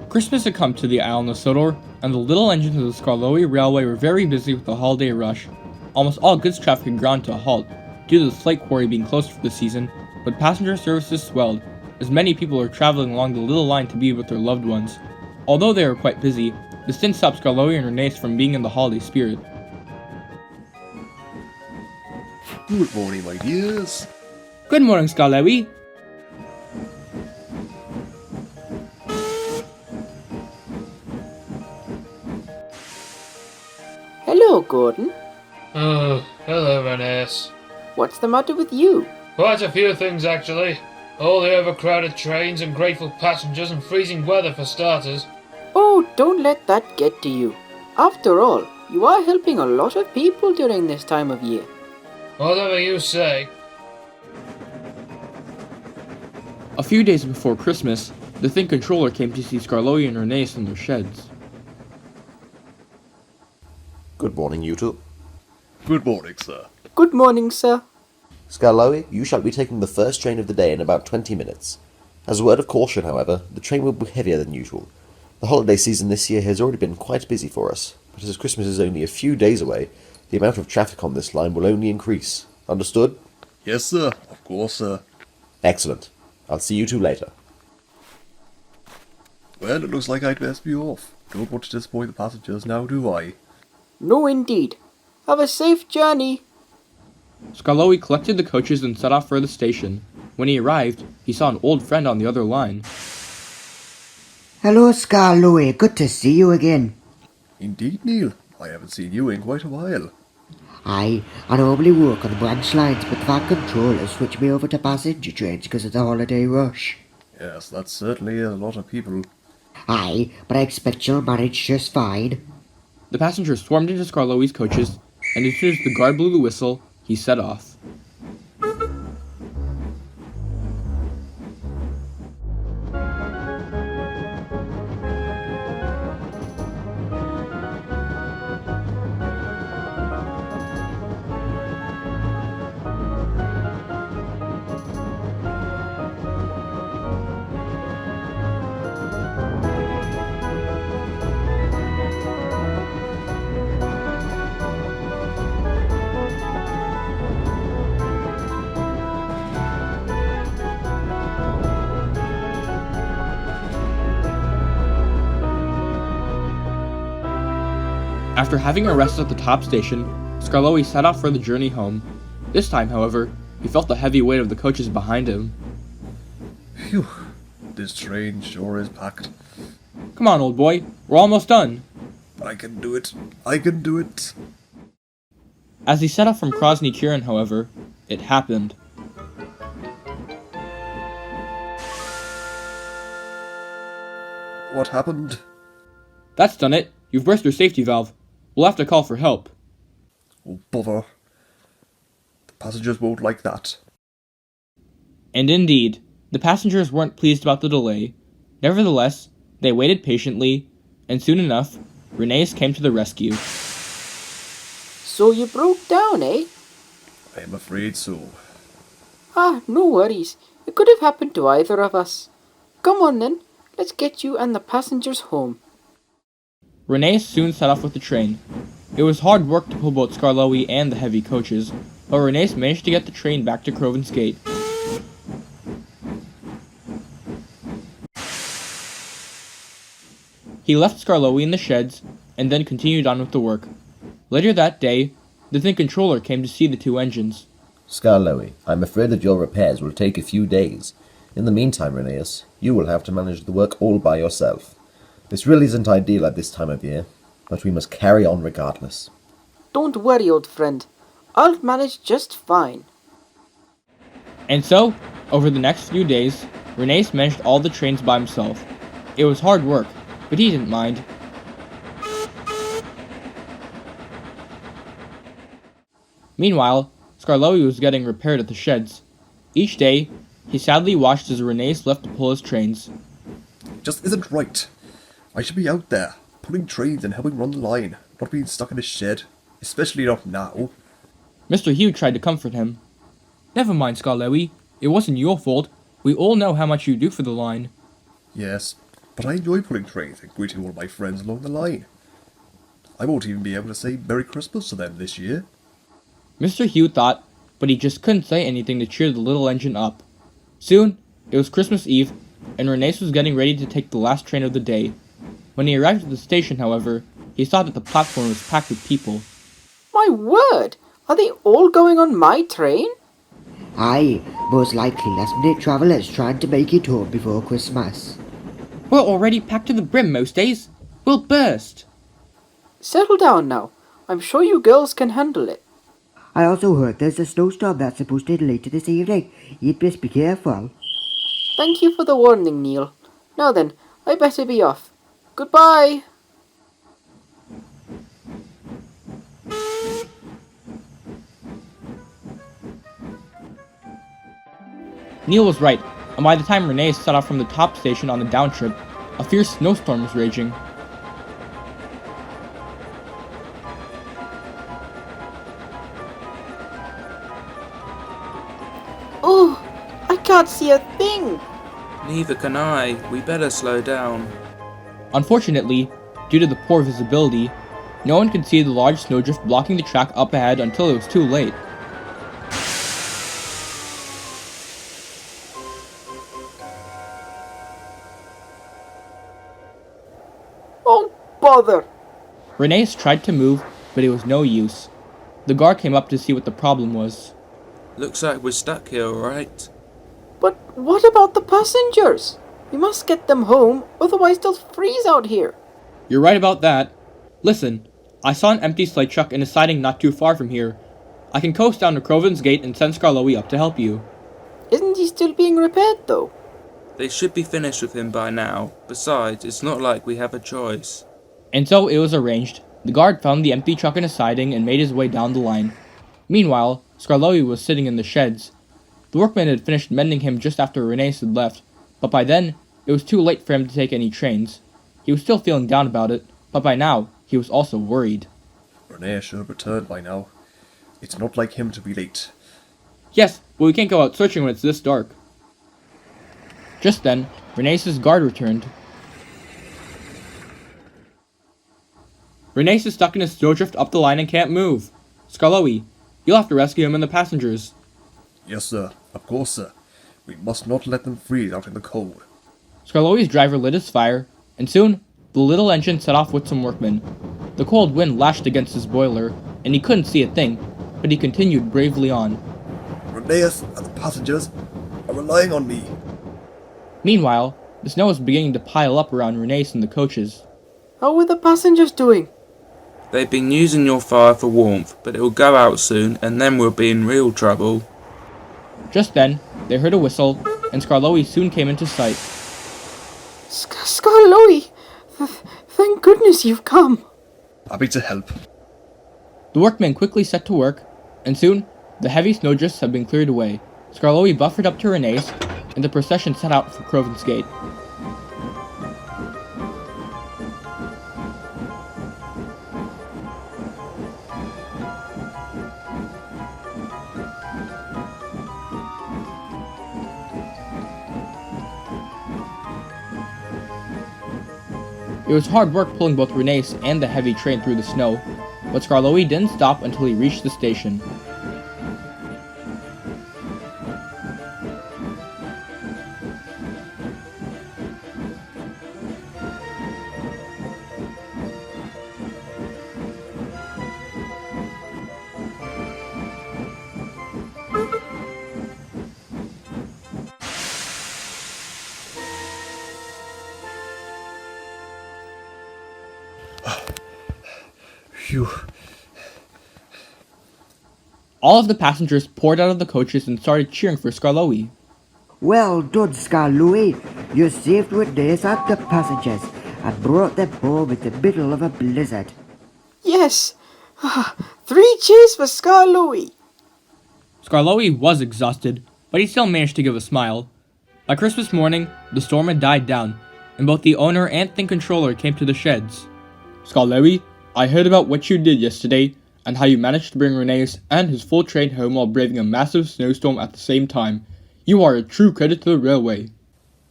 Christmas had come to the Isle Nosodor, and the little engines of the Skarloey Railway were very busy with the holiday rush. Almost all goods traffic had ground to a halt, due to the slate quarry being closed for the season, but passenger services swelled, as many people were traveling along the little line to be with their loved ones. Although they were quite busy, this didn't stop Skarloey and Renes from being in the holiday spirit. Good morning, my dears. Good morning, Skarloey. Hello, Gordon. Oh, hello, Renes. What's the matter with you? Quite a few things, actually. All the overcrowded trains and grateful passengers and freezing weather for starters. Oh, don't let that get to you. After all, you are helping a lot of people during this time of year. Whatever you say. A few days before Christmas, the Thing Controller came to see Skarloey and Renes in their sheds. Good morning, you two. Good morning, sir. Good morning, sir. Skarloey, you shall be taking the first train of the day in about 20 minutes. As a word of caution, however, the train will be heavier than usual. The holiday season this year has already been quite busy for us, but as Christmas is only a few days away, the amount of traffic on this line will only increase. Understood? Yes, sir. Of course, sir. Excellent. I'll see you two later. Well, it looks like I'd best be off. Don't want to disappoint the passengers now, do I? No, indeed. Have a safe journey. Skarloey collected the coaches and set off for the station. When he arrived, he saw an old friend on the other line. Hello, Skarloey. Good to see you again. Indeed, Neil. I haven't seen you in quite a while. I normally work on the branch lines, but that controller switched me over to passenger trains because of the holiday rush. Yes, that's certainly a lot of people. Aye, but I expect you'll manage just fine. The passengers swarmed into Skarloey's coaches, and as soon as the guard blew the whistle, he set off. After having a rest at the top station, Skarloey set off for the journey home. This time, however, he felt the heavy weight of the coaches behind him. Phew. This train sure is packed. Come on, old boy, we're almost done. I can do it. I can do it. As he set off from Krosny Kirin, however, it happened. What happened? That's done it. You've burst your safety valve. We'll have to call for help. Oh, bother. The passengers won't like that. And indeed, the passengers weren't pleased about the delay. Nevertheless, they waited patiently, and soon enough, Renes came to the rescue. So you broke down, eh? I am afraid so. Ah, no worries. It could have happened to either of us. Come on then, let's get you and the passengers home. Renes soon set off with the train. It was hard work to pull both Skarloey and the heavy coaches, but Renes managed to get the train back to Croven's Gate. He left Skarloey in the sheds, and then continued on with the work. Later that day, the Thing Controller came to see the two engines. Skarloey, I'm afraid that your repairs will take a few days. In the meantime, Renes, you will have to manage the work all by yourself. This really isn't ideal at this time of year, but we must carry on regardless. Don't worry, old friend. I'll manage just fine. And so, over the next few days, Renes managed all the trains by himself. It was hard work, but he didn't mind. Meanwhile, Skarloey was getting repaired at the sheds. Each day, he sadly watched as Renes left to pull his trains. It just isn't right. I should be out there, pulling trains and helping run the line, not being stuck in a shed. Especially not now. Mr. Hugh tried to comfort him. Never mind, Skarloey. It wasn't your fault. We all know how much you do for the line. Yes, but I enjoy pulling trains and greeting all my friends along the line. I won't even be able to say Merry Christmas to them this year. Mr. Hugh thought, but he just couldn't say anything to cheer the little engine up. Soon, it was Christmas Eve, and Renes was getting ready to take the last train of the day. When he arrived at the station, however, he saw that the platform was packed with people. My word! Are they all going on my train? Aye, most likely last-minute travellers trying to make it home before Christmas. We're already packed to the brim most days. We'll burst. Settle down now. I'm sure you girls can handle it. I also heard there's a snowstorm that's supposed to hit later this evening. You'd best be careful. Thank you for the warning, Neil. Now then, I better be off. Goodbye! Neil was right, and by the time Renee set off from the top station on the downtrip, a fierce snowstorm was raging. Oh, I can't see a thing! Neither can I. We better slow down. Unfortunately, due to the poor visibility, no one could see the large snowdrift blocking the track up ahead until it was too late. Oh, bother! Renee tried to move, but it was no use. The guard came up to see what the problem was. Looks like we're stuck here, alright? But what about the passengers? We must get them home, otherwise they'll freeze out here. You're right about that. Listen, I saw an empty sleigh truck in a siding not too far from here. I can coast down to Croven's Gate and send Skarloey up to help you. Isn't he still being repaired, though? They should be finished with him by now. Besides, it's not like we have a choice. And so it was arranged. The guard found the empty truck in a siding and made his way down the line. Meanwhile, Skarloey was sitting in the sheds. The workmen had finished mending him just after Renee had left, but by then, it was too late for him to take any trains. He was still feeling down about it, but by now, he was also worried. Renee should have returned by now. It's not like him to be late. Yes, but we can't go out searching when it's this dark. Just then, Renee's guard returned. Renes is stuck in a snowdrift up the line and can't move. Skarloey, you'll have to rescue him and the passengers. Yes, sir. Of course, sir. We must not let them freeze out in the cold. Skarloey's driver lit his fire, and soon, the little engine set off with some workmen. The cold wind lashed against his boiler, and he couldn't see a thing, but he continued bravely on. Reneus and the passengers are relying on me. Meanwhile, the snow was beginning to pile up around Renes and the coaches. How are the passengers doing? They've been using your fire for warmth, but it'll go out soon, and then we'll be in real trouble. Just then, they heard a whistle, and Skarloey soon came into sight. Skarloey! Thank goodness you've come. Happy to help. The workmen quickly set to work, and soon, the heavy snowdrifts had been cleared away. Skarloey buffered up to Rene's, and the procession set out for Croven's Gate. It was hard work pulling both Renes and the heavy train through the snow, but Skarloey didn't stop until he reached the station. Phew. All of the passengers poured out of the coaches and started cheering for Skarloey. Well done, Skarloey. You saved Renes and the passengers and brought them home in the middle of a blizzard. Yes! 3 cheers for Skarloey! Skarloey was exhausted, but he still managed to give a smile. By Christmas morning, the storm had died down, and both the owner and the controller came to the sheds. Skarloey, I heard about what you did yesterday, and how you managed to bring Renes and his full train home while braving a massive snowstorm at the same time. You are a true credit to the railway.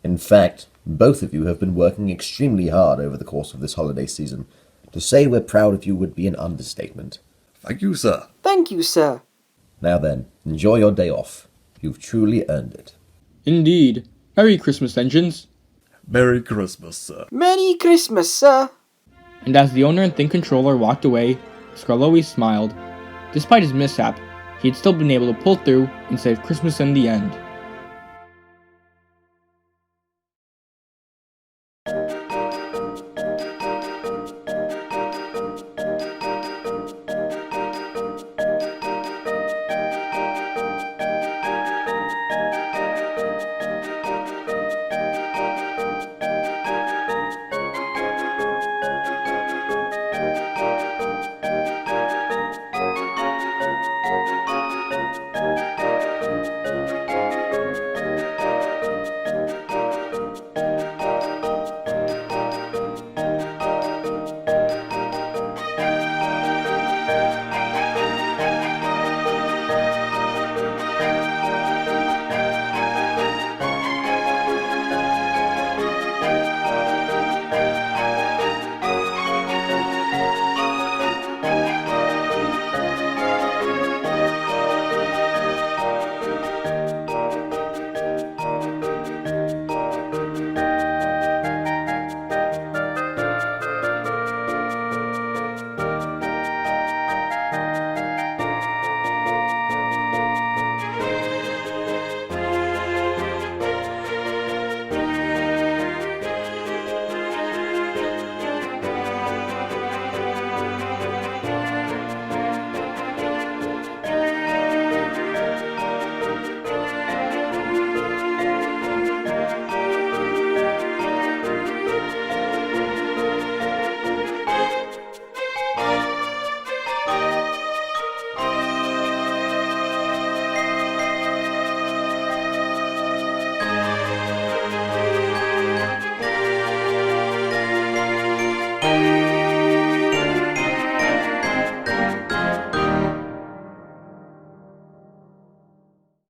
In fact, Both of you have been working extremely hard over the course of this holiday season. To say we're proud of you would be an understatement. Thank you, sir. Thank you, sir. Now then, enjoy your day off. You've truly earned it. Indeed. Merry Christmas, engines. Merry Christmas, sir. Merry Christmas, sir. And as the owner and Think Controller walked away, Skarloey smiled. Despite his mishap, he had still been able to pull through and save Christmas in the end.